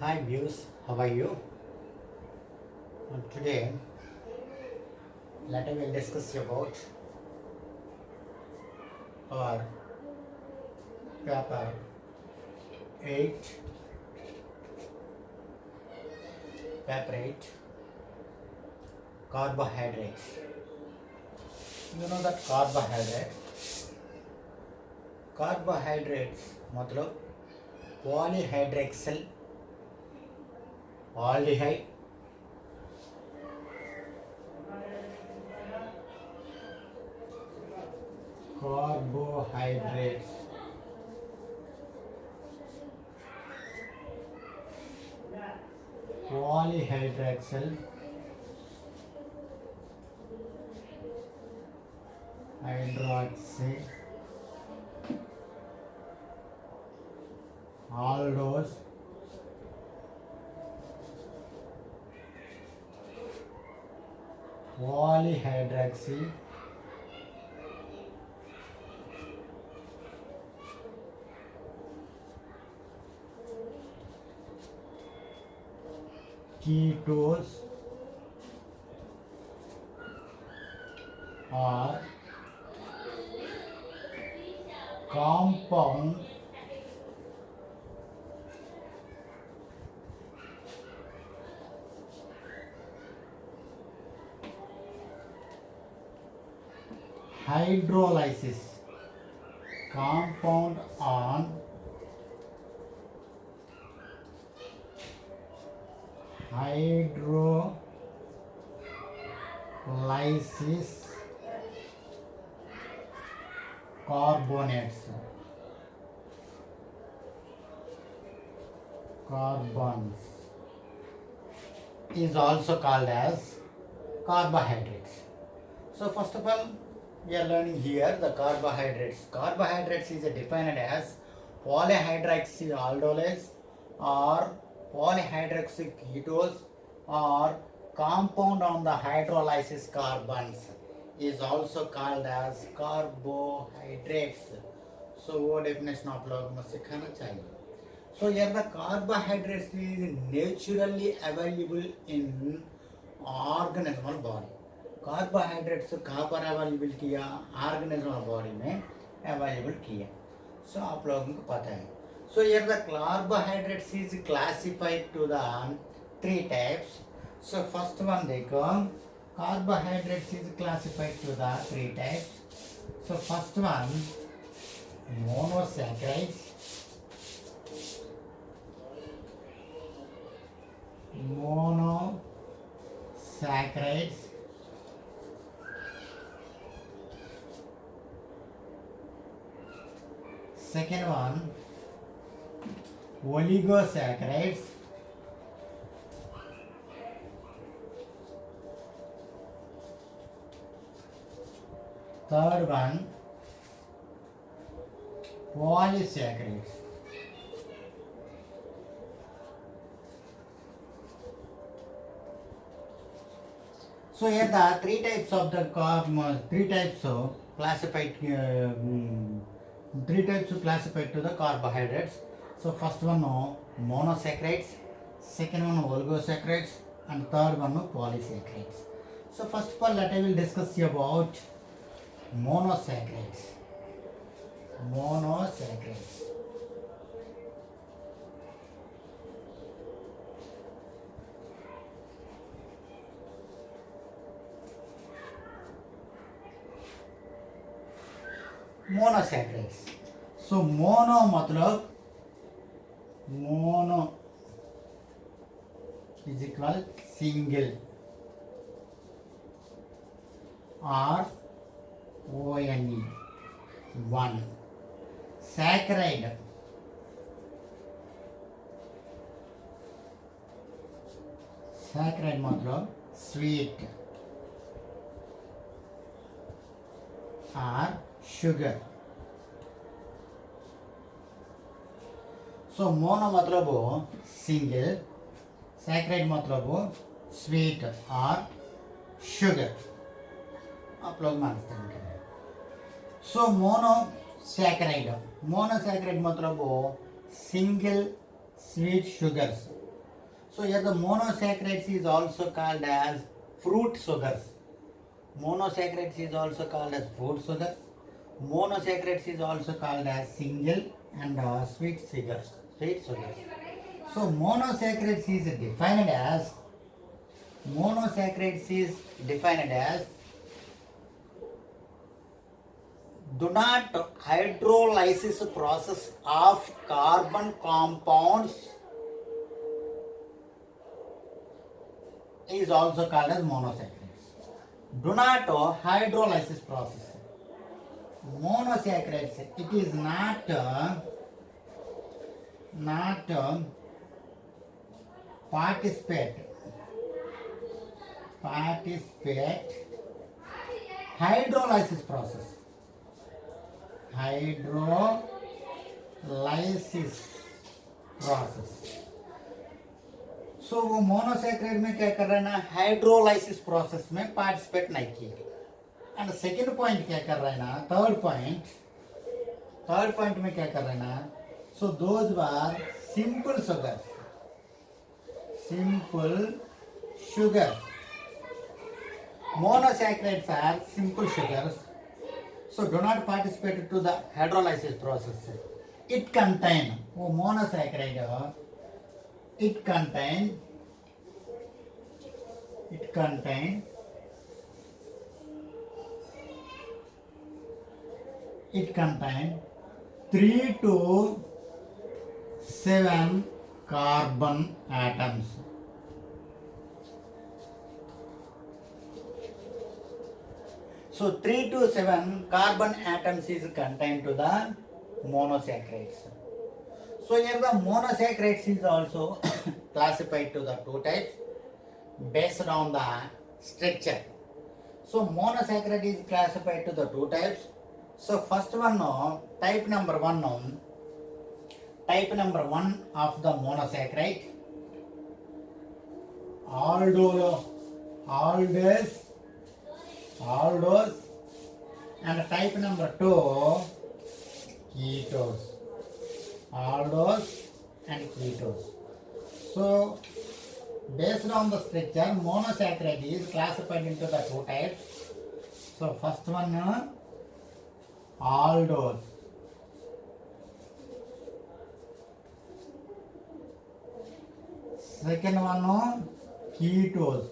Hi viewers, how are you? Today, let us will discuss about our paper 8, paper 8, carbohydrates. You know that carbohydrates मतलब polyhydroxyl aldehyde carbohydrates polyhydroxyl hydroxy aldose polyhydroxy ketose are compound hydrolysis compound on hydrolysis carbonates carbons is also called as carbohydrates. So first of all, we are learning here the carbohydrates. Carbohydrates is defined as polyhydroxy aldolase or polyhydroxy ketose or compound on the hydrolysis carbons is also called as carbohydrates. So वो definition आप लोग को सिखाना चाहिए. So here the carbohydrates is naturally available in organism और body. Carbohydrates कहाँ पर available किया? ऑर्गेनिज्म और बॉडी में अवेलेबल किया. सो आप लोगों को पता है. So here the carbohydrates is classified to the three types. So first one देखो, carbohydrates is classified to the three types. So first one monosaccharides, monosaccharides, second one oligosaccharides, third one polysaccharides. So here the three types of the three types classified to the carbohydrates. So first one monosaccharides, second one oligosaccharides, and third one polysaccharides. So first of all, let I will discuss about monosaccharides. Monosaccharides. Monosaccharides. So mono मतलब mono is equal single और ONE one. Saccharide saccharide मतलब sweet और sugar. So mono मतलब single, saccharide मतलब sweet और sugar. आप लोग मानते हैं. So monosaccharide मतलब single sweet sugars So here the monosaccharides is also called as fruit sugars. Monosaccharides is also called as fruit sugars. Monosaccharides is also called as single and sweet sugars. Sweet sugars. So monosaccharides is defined as do not hydrolysis process of carbon compounds is also called as monosaccharides. Do not hydrolysis process. Monosaccharides, it is not participate hydrolysis process. Hydrolysis process. So वो monosaccharide में क्या कर रहा है ना, hydrolysis process में participate नहीं किया. एंड सेकेंड पॉइंट क्या कर रहा है ना, थर्ड पॉइंट में क्या कर रहा है ना, so those are simple sugar. Monosaccharides are simple sugars, so do not participate to the hydrolysis process. It contain monosaccharide. It contain 3 to 7 carbon atoms. So 3 to 7 carbon atoms is contained to the monosaccharides. So here the monosaccharides is also classified to the two types based on the structure. So monosaccharide is classified to the two types. So first one, type number one of the monosaccharide, aldose, and type number two, ketose. Aldose and ketose. So based on the structure, monosaccharide is classified into the two types. So first one, aldose. Second one, ketoses.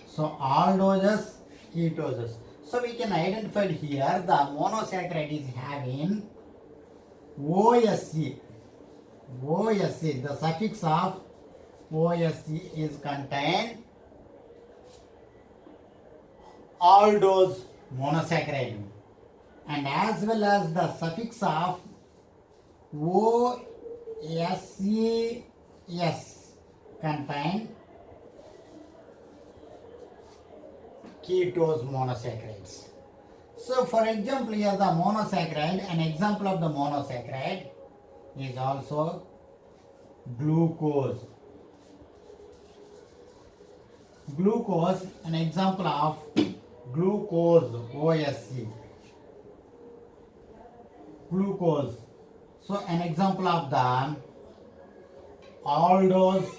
So aldoses, ketoses. So we can identify here the monosaccharide is having OSE. The suffix of OSE is contained aldose monosaccharide, and as well as the suffix of OSES contain ketose monosaccharides. So for example here the monosaccharide, an example of the monosaccharide is also glucose. An example of glucose, OSE. Glucose. So an example of the aldose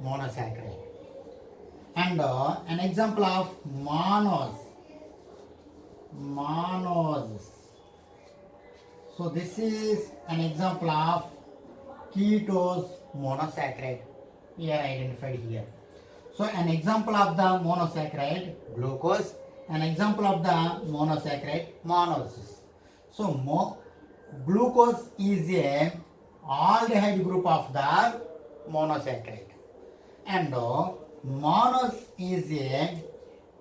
monosaccharide. And an example of mannose. So this is an example of ketose monosaccharide here identified here. So an example of the monosaccharide, glucose. An example of the monosaccharide, mannose. So glucose is a aldehyde group of the monosaccharide, and mannose is a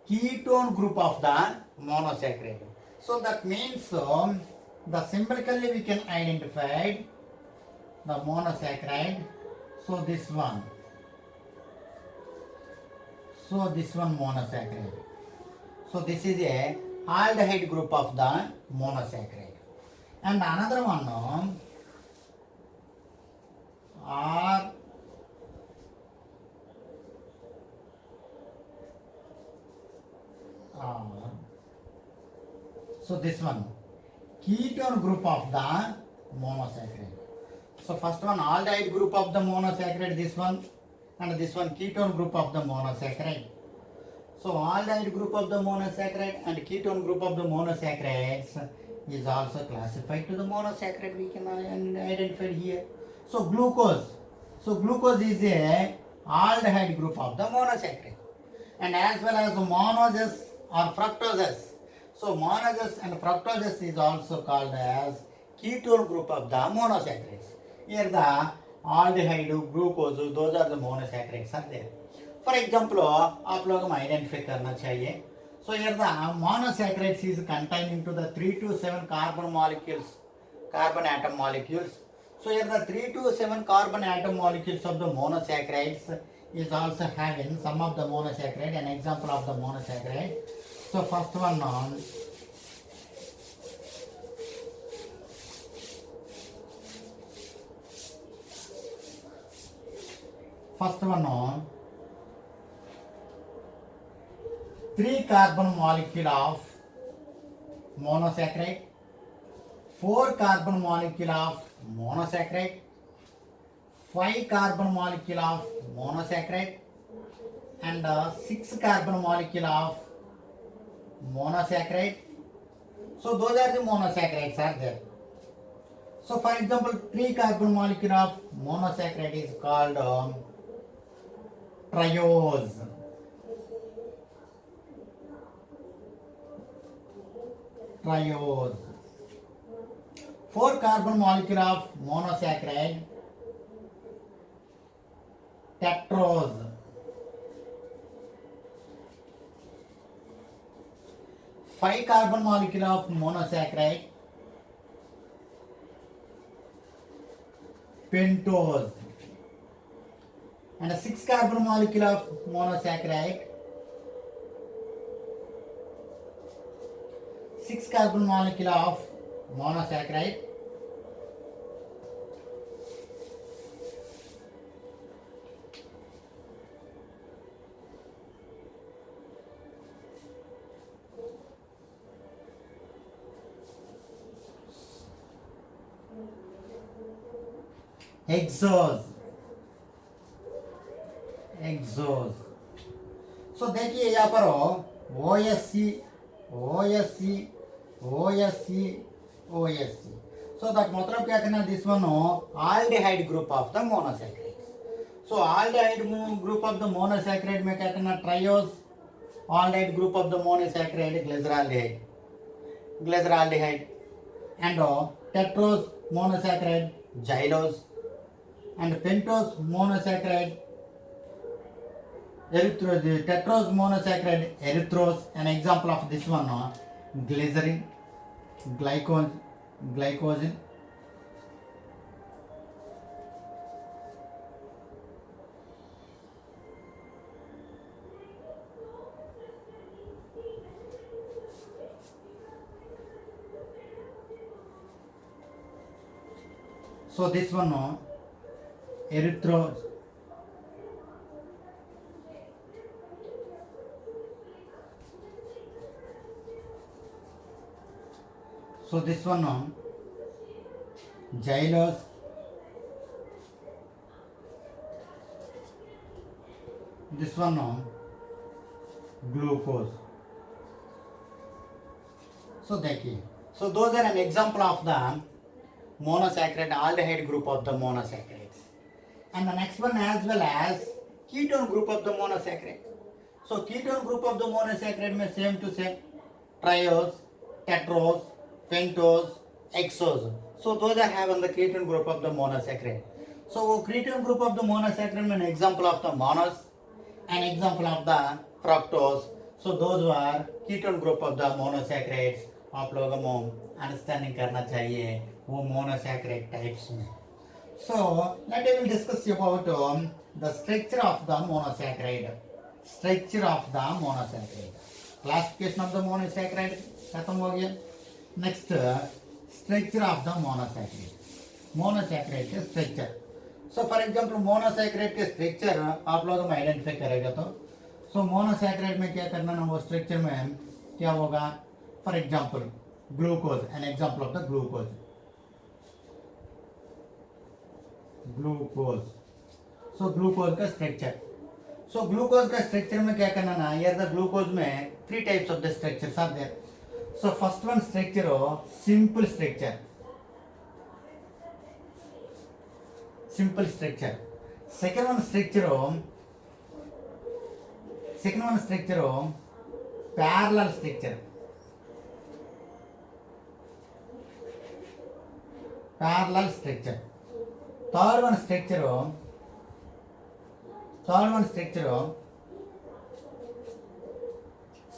ketone group of the monosaccharide. So that means the symbolically we can identify the monosaccharide. So this one monosaccharide. So this is a aldehyde group of the monosaccharide. And another one are so this one ketone group of the monosaccharide. So first one aldehyde group of the monosaccharide, this one, and this one ketone group of the monosaccharide. So aldehyde group of the monosaccharide and ketone group of the monosaccharides is also classified to the monosaccharide, we can identify here. So glucose. So glucose is a aldehyde group of the monosaccharide, and as well as monoges or fructoses. So monoges and fructoses is also called as ketone group of the monosaccharides. Here the aldehyde, glucose, those are the monosaccharides are there. For example, आप लोगों को identify करना चाहिए. So here the monosaccharides is contained into the 3 to 7 carbon molecules, carbon atom molecules. So here the 3 to 7 carbon atom molecules of the monosaccharides is also having some of the monosaccharide, an example of the monosaccharide. So first one on first one on 3 carbon molecule of monosaccharide, 4 carbon molecule of monosaccharide, 5 carbon molecule of monosaccharide, and 6 carbon molecule of monosaccharide. So those are the monosaccharides are there. So for example, 3 carbon molecule of monosaccharide is called triose. Triose. 4 carbon molecule of monosaccharide, tetrose. 5 carbon molecule of monosaccharide, pentose, and a 6 carbon molecule of monosaccharide, 6 carbon molecule of monosaccharide, hexose. Hexose. So देखिए यहाँ पर OSC, OSC, OSC, OSC. So that मतलब क्या करना, this one aldehyde group of the monosaccharides. So aldehyde group of the monosaccharide में क्या करना, triose, aldehyde group of the monosaccharide glyceraldehyde, glyceraldehyde, and tetrose monosaccharide xylose, and pentose monosaccharide erythrose. The tetrose monosaccharide erythrose. An example of this one glycerin, glycogen. So this one erythrose. So this one xylose. This one glucose. So देखिए, so those are an example of the monosaccharide aldehyde group of the monosaccharides, and the next one as well as ketone group of the monosaccharide. So ketone group of the monosaccharide में same to same triose, tetrose, pentose, hexose. So those are having the ketone group of the monosaccharide. So ketone group of the monosaccharide में an example of the monos, an example of the fructose. So those were ketone group of the monosaccharides. आप लोगों को understanding करना चाहिए वो monosaccharide types में. So let me discuss about the structure of the monosaccharide. Structure of the monosaccharide. Classification of the monosaccharide खत्म हो गया. Next structure of the monosaccharide. Monosaccharide के structure. So for example monosaccharide के structure आप लोगों को identify करेगा तो so monosaccharide में क्या करना ना वो structure में क्या होगा. For example, glucose, an example of the glucose. Glucose. So glucose का स्ट्रक्चर. सो ग्लूकोज का स्ट्रक्चर में क्या करना ना, यार द ग्लूकोज में 3 types of the structures are there. So first one structure simple structure. Simple structure. second one structure parallel structure. Parallel structure. Third one structure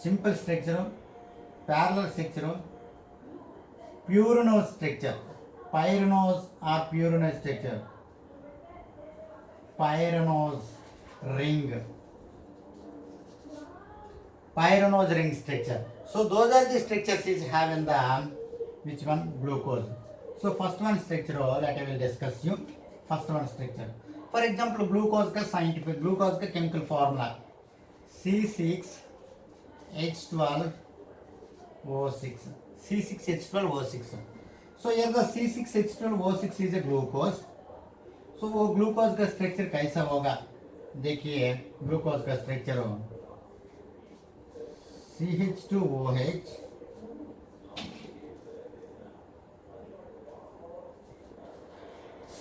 simple structure, parallel structure, pyranose structure. Pyranose or pyranose structure. Pyranose ring. Pyranose ring structure. So those are the structures is have in the which one glucose. So first one structure that I will discuss you. First one structure. For example, glucose का scientific glucose का chemical formula C6H12O6. C6H12O6. So here the C6H12O6 is a glucose. So वो glucose का structure कैसा होगा, देखिए glucose का structure हो CH2OH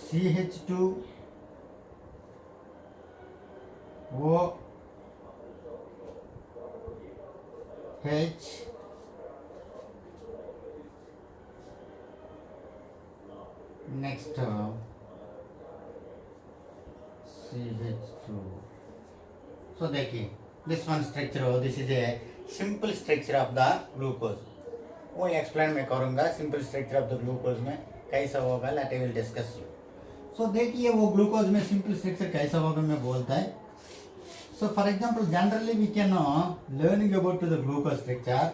CH2OH next CH2. So देखिए this one structure हो, this is a simple structure of the glucose. वो एक्सप्लेन मैं करूँगा simple structure of the glucose में कैसा होगा, let I will discuss you. So देखिए वो ग्लूकोज में सिंपल स्ट्रक्चर कैसा होगा मैं बोलता है. So for example generally we can learning about to the glucose structure.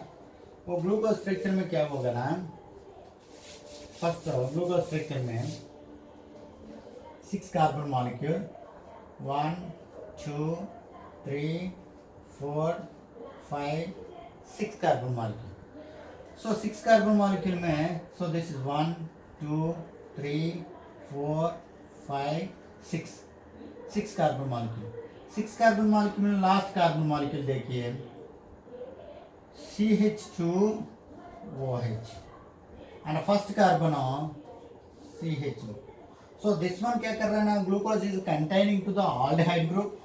वो ग्लूकोज स्ट्रक्चर में क्या होगा ना, फर्स्ट ग्लूकोज स्ट्रक्चर में 6 carbon molecule 1 2 3 4 5 6 carbon molecule. So 6 carbon molecule में, so this is 1 2 3 4 5 6 carbon molecule. 6 carbon molecule में last carbon molecule देखिए CH2OH and first carbon CH2. So this one क्या कर रहा है ना, glucose is containing to the aldehyde group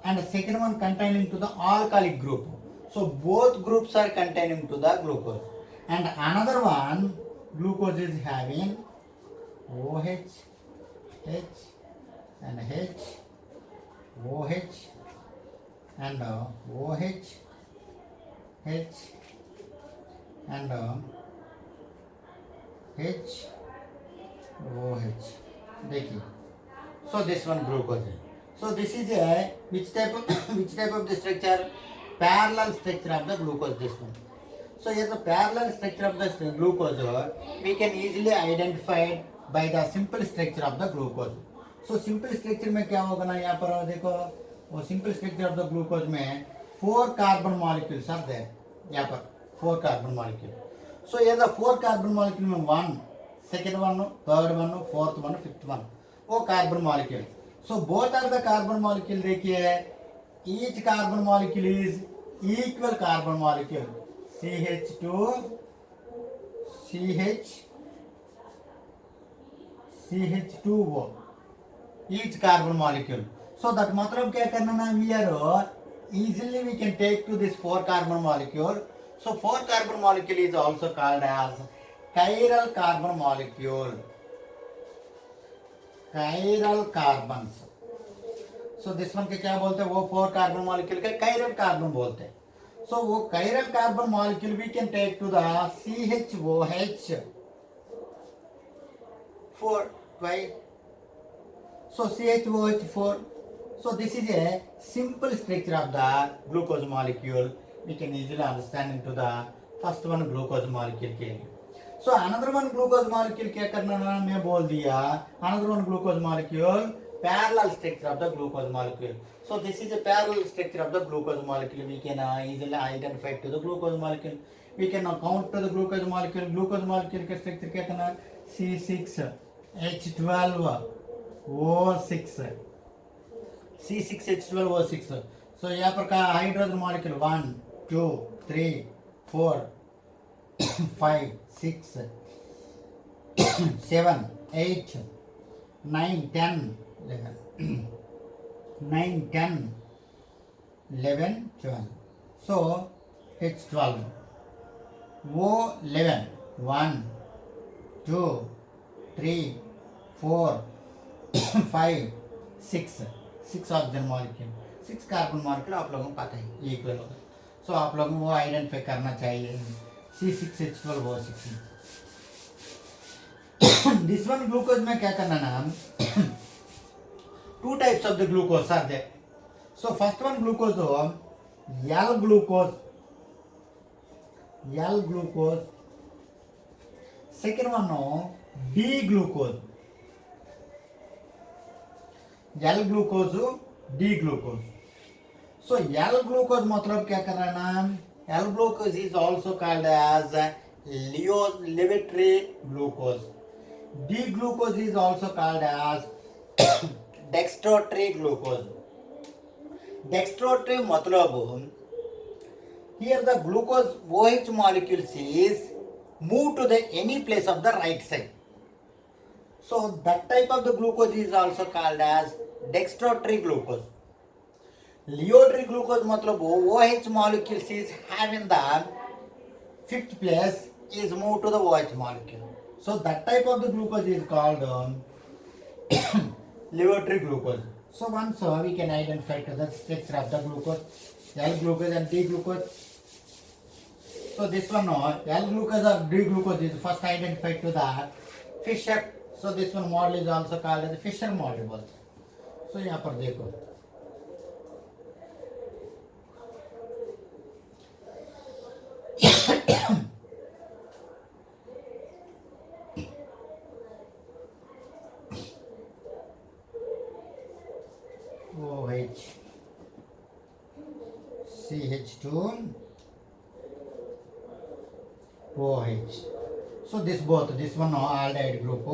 and the second one containing to the alkalic group. So both groups are containing to the glucose, and another one glucose is having OH, H and H, OH and OH, H and H, OH. देखिए, so this one glucose है. So this is a which type of the structure? Parallel structure of the glucose, this one. So here the parallel structure of the glucose we can easily identify by the simple structure of the glucose. So simple structure में क्या होगा ना, यहाँ पर देखो वो simple structure of the glucose में 4 carbon molecules are there. यहाँ पर 4 carbon molecule. So here the 4 carbon molecule में 1, second one, third one, fourth one, fifth one, वो carbon molecule. So both are the carbon molecule. देखिए each carbon molecule is equal carbon molecule CH2 CH2O each carbon molecule. So that मतलब क्या करना ना, we are easily we can take to this 4 carbon molecule. So 4 carbon molecule is also called as chiral carbon molecule. Chiral carbons. So this one के क्या बोलते हैं, वो 4 carbon molecule के chiral कार्बन बोलते हैं. So वो chiral carbon molecule we can take to the CHOH 4 twice. So CHOH 4. So this is a simple structure of the glucose molecule. We can easily understand into the first one glucose molecule के लिए. So another one glucose molecule क्या करना ना, मैं बोल दिया another one glucose molecule parallel structure of the glucose molecule. So this is a parallel structure of the glucose molecule. We can easily identify to the glucose molecule. We can count to the glucose molecule. Glucose molecule का structure क्या करना, C6H12 O6 C6H12O6. So यहाँ पर का hydrogen molecule 1 2 3 4 5 6 7 8 9 10 11 9 10 11 12. So H12 O11 1 2 3 4 5 6 oxygen molecule 6 carbon molecule आप लोगों को पता है इक्वल होगा. सो आप लोगों को वो आइडेंटिफाई करना चाहिए C6H12O6. दिस वन ग्लूकोज में क्या करना ना, two types of the glucose are there. So first one glucose L glucose. Second one D glucose. L glucose D glucose. So L glucose मतलब क्या करना है ना, L glucose is also called as levatory glucose. D glucose is also called as dextrose glucose. Dextrose मतलब here the glucose OH molecules is move to the any place of the right side. So that type of the glucose is also called as dextrose glucose. Leotary glucose मतलब OH molecules is having the fifth place is moved to the OH molecule. So that type of the glucose is called leotary glucose. So once we can identify to the structure of the glucose, L glucose and D glucose. So this one L glucose or D glucose is first identified to the Fischer. So this one model is also called as the Fischer model. So यहाँ पर देखो OH CH2 OH. So this both, this one aldehyde group,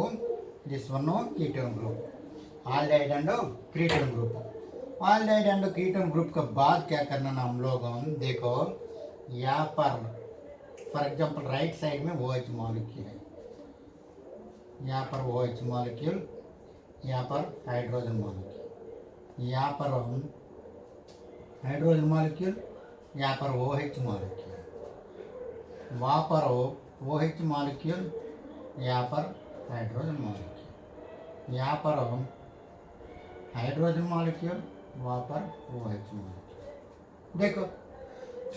this one ketone group. Aldehyde and ketone group. Aldehyde and ketone group के बाद क्या करना ना हम लोग देखो यहाँ पर फॉर एग्जांपल राइट साइड में OH मॉलिक्यूल है, यहाँ पर OH मॉलिक्यूल, यहाँ पर हाइड्रोजन मॉलिक्यूल, यहाँ पर हाइड्रोजन मॉलिक्यूल, यहाँ पर OH मॉलिक्यूल, वहाँ पर OH मॉलिक्यूल, यहाँ पर हाइड्रोजन मॉलिक्यूल, यहाँ पर हाइड्रोजन मॉलिक्यूल, वहाँ पर OH मॉलिक्यूल. देखो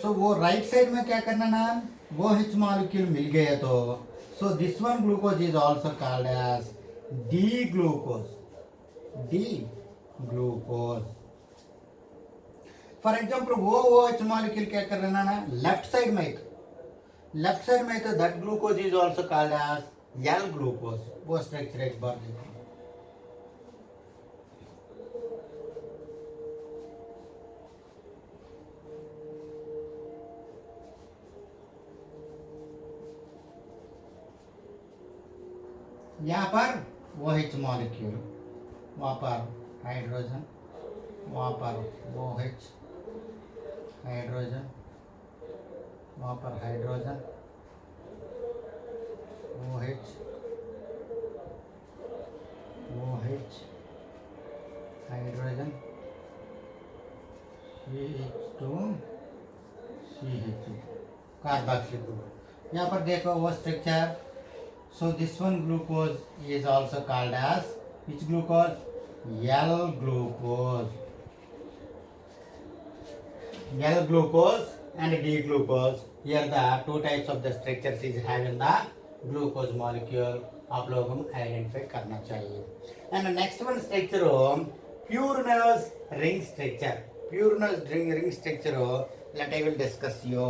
सो वो राइट साइड में क्या करना ना, OH मॉलिक्यूल मिल गया तो so this one glucose is also called as D glucose. D glucose for example वो OH मॉलिक्यूल क्या कर रहा ना लेफ्ट साइड में तो that glucose is also called as L glucose. वो स्ट्रक्चर एक बार देखो. यहाँ पर OH मॉलिक्यूल, वहाँ पर हाइड्रोजन, वहाँ पर OH हाइड्रोजन, वहाँ पर hydrogen OH hydrogen CH2 carboxyl group. यहाँ पर देखो वो structure. So this one glucose is also called as which glucose? L glucose. L glucose and D glucose. Here the two types of the structures is having the glucose molecule. आप लोगों को identify करना चाहिए. And the next one structure Purinose ring structure. Purinose ring structure that I will discuss you.